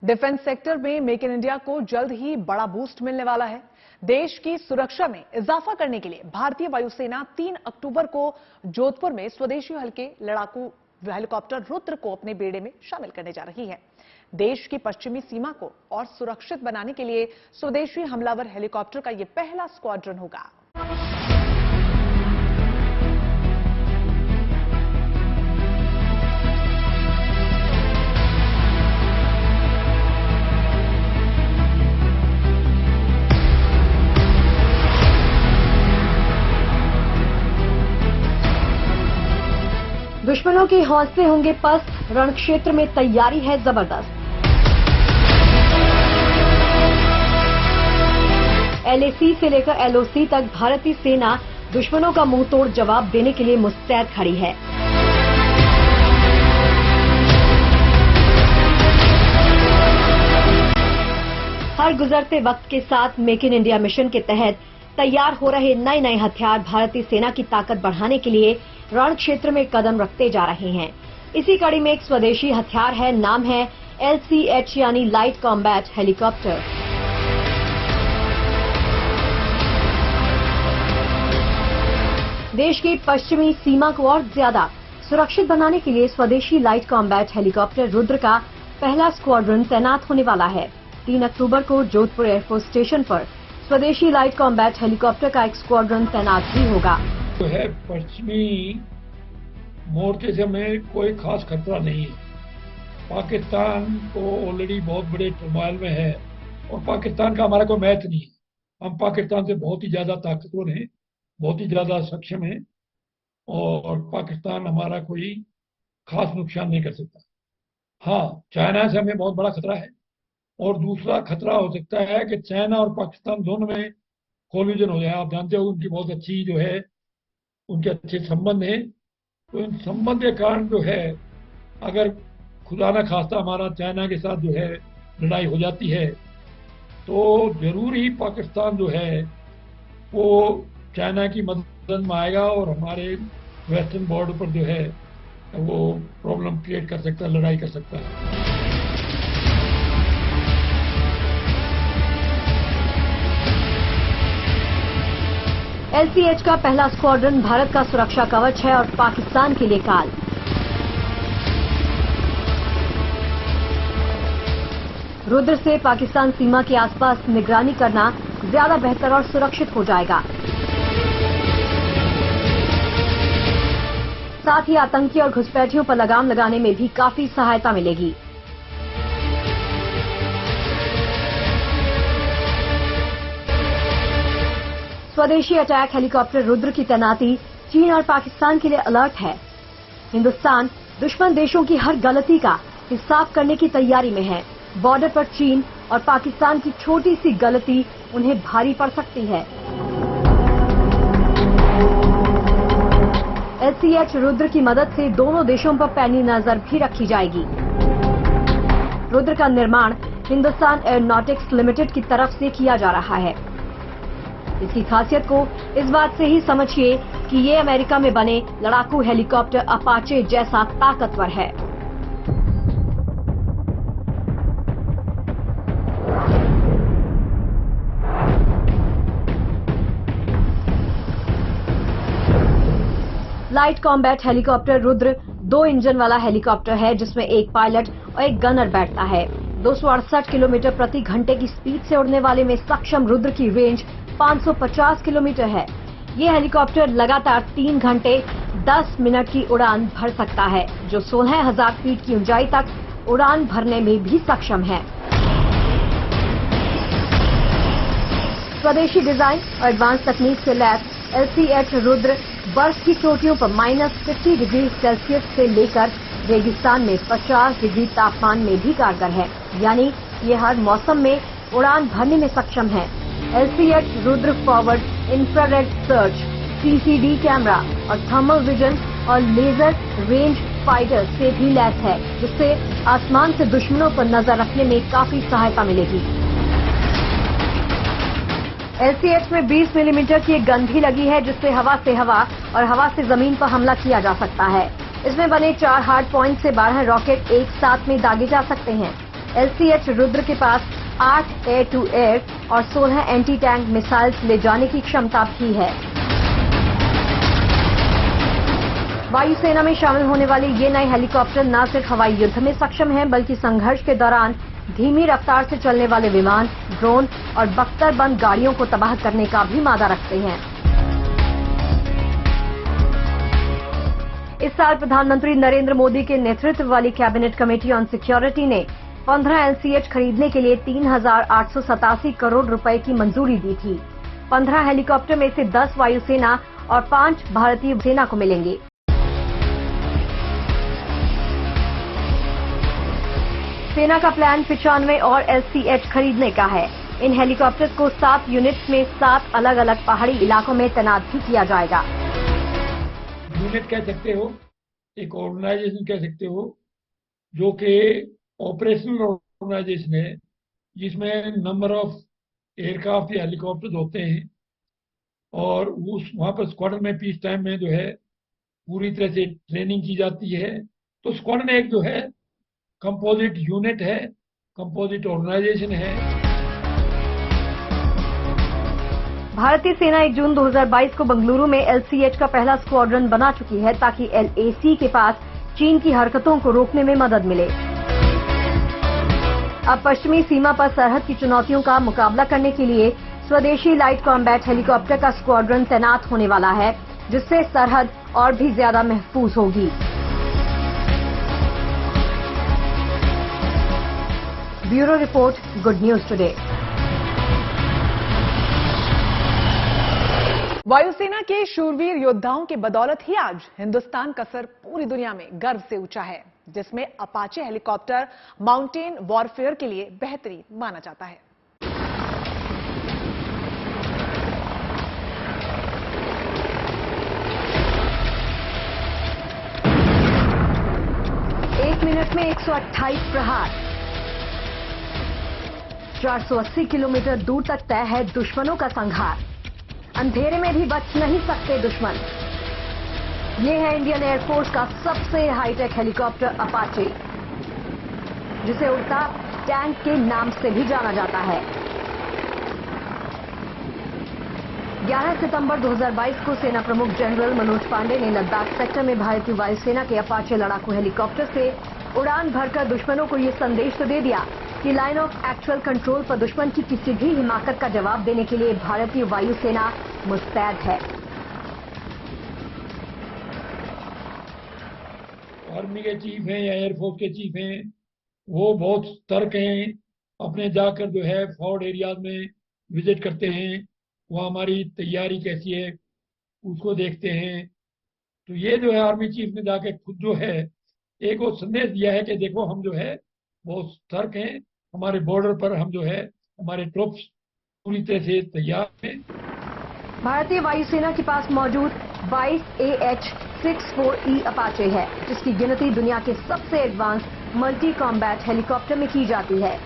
Defence sector में make in India को जल्द ही बड़ा बूस्ट मिलने वाला है। देश की सुरक्षा में इजाफा करने के लिए भारतीय वायुसेना 3 अक्टूबर को जोधपुर में स्वदेशी हल्के लड़ाकू हेलीकॉप्टर रुद्र को अपने बेड़े में शामिल करने जा रही है। देश की पश्चिमी सीमा को और सुरक्षित बनाने के लिए स्वदेशी हमलावर हेलीकॉप्टर का यह पहला स्क्वाड्रन होगा। दुश्मनों के हौसले होंगे पस्त, रण क्षेत्र में तैयारी है जबरदस्त। एलएसी से लेकर एलओसी तक भारतीय सेना दुश्मनों का मुंहतोड़ जवाब देने के लिए मुस्तैद खड़ी है। हर गुजरते वक्त के साथ मेक इन इंडिया मिशन के तहत तैयार हो रहे नए नए हथियार भारतीय सेना की ताकत बढ़ाने के लिए रण क्षेत्र में कदम रखते जा रहे हैं। इसी कड़ी में एक स्वदेशी हथियार है, नाम है LCH यानी लाइट कॉम्बैट हेलीकॉप्टर। देश की पश्चिमी सीमा को और ज्यादा सुरक्षित बनाने के लिए स्वदेशी लाइट कॉम्बैट हेलीकॉप्टर रुद्र का पहला स्क्वाड्रन तैनात होने वाला है। 3 अक्टूबर को जोधपुर एयरफोर्स स्टेशन पर स्वदेशी लाइट कॉम्बैट हेलीकॉप्टर का एक स्क्वाड्रन तैनात भी होगा। जो है पश्चिमी मोर्चे से हमें कोई खास खतरा नहीं है। पाकिस्तान को ऑलरेडी बहुत बड़े टर्मोइल में है और पाकिस्तान का हमारा कोई मैच नहीं है। हम पाकिस्तान से बहुत ही ज्यादा ताकतवर हैं, बहुत ही ज्यादा सक्षम हैं और पाकिस्तान हमारा कोई खास नुकसान नहीं कर सकता। हाँ, चाइना से हमें बहुत बड़ा खतरा है और दूसरा खतरा हो सकता है कि चाइना और पाकिस्तान दोनों में कोलिजन हो जाए। आप जानते हो उनकी बहुत अच्छी जो है उनके अच्छे संबंध हैं, तो इन संबंध के कारण जो है अगर खुदा न खास्ता हमारा चाइना के साथ जो है लड़ाई हो जाती है तो जरूर ही पाकिस्तान जो है वो चाइना की मदद में आएगा और हमारे वेस्टर्न बॉर्डर पर जो है वो प्रॉब्लम क्रिएट कर सकता है, लड़ाई कर सकता है। LCH का पहला स्क्वाड्रन भारत का सुरक्षा कवच है और पाकिस्तान के लिए काल। रुद्र से पाकिस्तान सीमा के आसपास निगरानी करना ज्यादा बेहतर और सुरक्षित हो जाएगा। साथ ही आतंकी और घुसपैठियों पर लगाम लगाने में भी काफी सहायता मिलेगी। स्वदेशी अटैक हेलीकॉप्टर रुद्र की तैनाती चीन और पाकिस्तान के लिए अलर्ट है। हिंदुस्तान दुश्मन देशों की हर गलती का हिसाब करने की तैयारी में है। बॉर्डर पर चीन और पाकिस्तान की छोटी सी गलती उन्हें भारी पड़ सकती है। LCH रुद्र की मदद से दोनों देशों पर पैनी नजर भी रखी जाएगी। रुद्र का निर्माण हिंदुस्तान एरोनॉटिक्स लिमिटेड की तरफ से किया जा रहा है। इसकी खासियत को इस बात से ही समझिए कि ये अमेरिका में बने लड़ाकू हेलीकॉप्टर अपाचे जैसा ताकतवर है। Light combat helicopter Rudra 2 engine वाला हेलीकॉप्टर है जिसमें एक पायलट और एक गनर बैठता है। 268 किलोमीटर प्रति घंटे की स्पीड से उड़ने वाले में सक्षम रुद्र की रेंज 550 किलोमीटर है। ये हेलीकॉप्टर लगातार 3 घंटे 10 मिनट की उड़ान भर सकता है, जो 16,000 फीट की ऊंचाई तक उड़ान भरने में भी सक्षम है। स्वदेशी डिजाइन और एडवांस तकनीक से लैस LCH रुद्र बर्फ की चोटियों पर -50 डिग्री सेल्सियस से लेकर रेगिस्तान में 50 डिग्री तापमान में भी कारगर है, यानी ये हर मौसम में उड़ान भरने में सक्षम है। LCH Rudra forward infrared search, CCD camera और थर्मल विजन और लेजर रेंज फाइटर से भी लैस है, जिससे आसमान से दुश्मनों पर नजर रखने में काफी सहायता मिलेगी। LCH में 20 मिलीमीटर की एक गन भी लगी है, जिससे हवा से हवा और हवा से जमीन पर हमला किया जा सकता है। इसमें बने 4 हार्ड पॉइंट से 12 रॉकेट एक साथ में दागे जा सकते हैं। LCH रुद्र के पास 8 एयर टू एयर और 16 एंटी टैंक मिसाइल्स ले जाने की क्षमता भी है। वायुसेना में शामिल होने वाले ये नए हेलीकॉप्टर न सिर्फ हवाई युद्ध में सक्षम हैं, बल्कि संघर्ष के दौरान धीमी रफ्तार से चलने वाले विमान, ड्रोन और बख्तरबंद गाड़ियों को तबाह करने का भी मादा रखते हैं। इस साल प्रधानमंत्री नरेंद्र मोदी के नेतृत्व वाली कैबिनेट कमेटी ऑन सिक्योरिटी ने 15 LCH खरीदने के लिए 3,887 करोड़ रुपए की मंजूरी दी थी। 15 हेलीकॉप्टर में से 10 वायुसेना और 5 भारतीय सेना को मिलेंगे। सेना का प्लान 95 और LCH खरीदने का है। इन हेलीकॉप्टर्स को 7 यूनिट्स में 7 अलग अलग पहाड़ी इलाकों में तैनात भी किया जाएगा। यूनिट कह सकते हो, एक ऑर्गेनाइजेशन कह सकते हो, जो कि ऑपरेशनल ऑर्गेनाइजेशन है, जिसमें नंबर ऑफ एयरक्राफ्ट या हेलीकॉप्टर्स होते हैं और वहां पर स्क्वाड्रन में पीस टाइम में जो है पूरी तरह से ट्रेनिंग की जाती है। तो स्क्वाड्रन एक जो है कंपोजिट यूनिट है, कंपोजिट ऑर्गेनाइजेशन है। भारतीय सेना 1 जून 2022 को बंगलुरु में LCH का पहला स्क्वाड्रन बना चुकी है, ताकि LAC के पास चीन की हरकतों को रोकने में मदद मिले। अब पश्चिमी सीमा पर सरहद की चुनौतियों का मुकाबला करने के लिए स्वदेशी लाइट कॉम्बैट हेलीकॉप्टर का स्क्वाड्रन तैनात होने वाला है, जिससे सरहद और भी ज्यादा महफूज होगी। Bureau report, good news today. वायुसेना के शूरवीर योद्धाओं के बदौलत ही आज हिंदुस्तान का सर पूरी दुनिया में गर्व से ऊंचा है, जिसमें अपाचे हेलीकॉप्टर माउंटेन वॉरफेयर के लिए बेहतरीन माना जाता है। एक मिनट में 128 प्रहार, 480 किलोमीटर दूर तक तय है दुश्मनों का संहार। अंधेरे में भी बच नहीं सकते दुश्मन। ये है इंडियन एयरफोर्स का सबसे हाईटेक हेलीकॉप्टर अपाचे, जिसे उड़ता टैंक के नाम से भी जाना जाता है। 11 सितंबर 2022 को सेना प्रमुख जनरल मनोज पांडे ने लद्दाख सेक्टर में भारतीय वायुसेना के अपाचे लड़ाकू हेलीकॉप्टर से उड़ान भरकर दुश्मनों को ये संदेश तो दे दिया कि लाइन ऑफ एक्चुअल कंट्रोल पर दुश्मन की किसी भी हिमाकत का जवाब देने के लिए भारतीय वायुसेना मुस्तैद है। आर्मी के चीफ हैं या एयरफोर्स के चीफ हैं, वो बहुत सतर्क हैं। अपने जाकर जो है फॉर्ड एरियाज में विजिट करते हैं, वहाँ हमारी तैयारी कैसी है उसको देखते हैं। तो ये जो है आर्मी चीफ ने जाके खुद जो है एक वो संदेश दिया है कि देखो हम जो है बहुत सतर्क हैं, हमारे बॉर्डर पर हम जो है हमारे ट्रूप्स पूरी तरह से तैयार हैं। भारतीय वायुसेना के पास मौजूद 22 AH-64E अपाचे है, जिसकी गिनती दुनिया के सबसे एडवांस मल्टी कॉम्बैट हेलीकॉप्टर में की जाती है।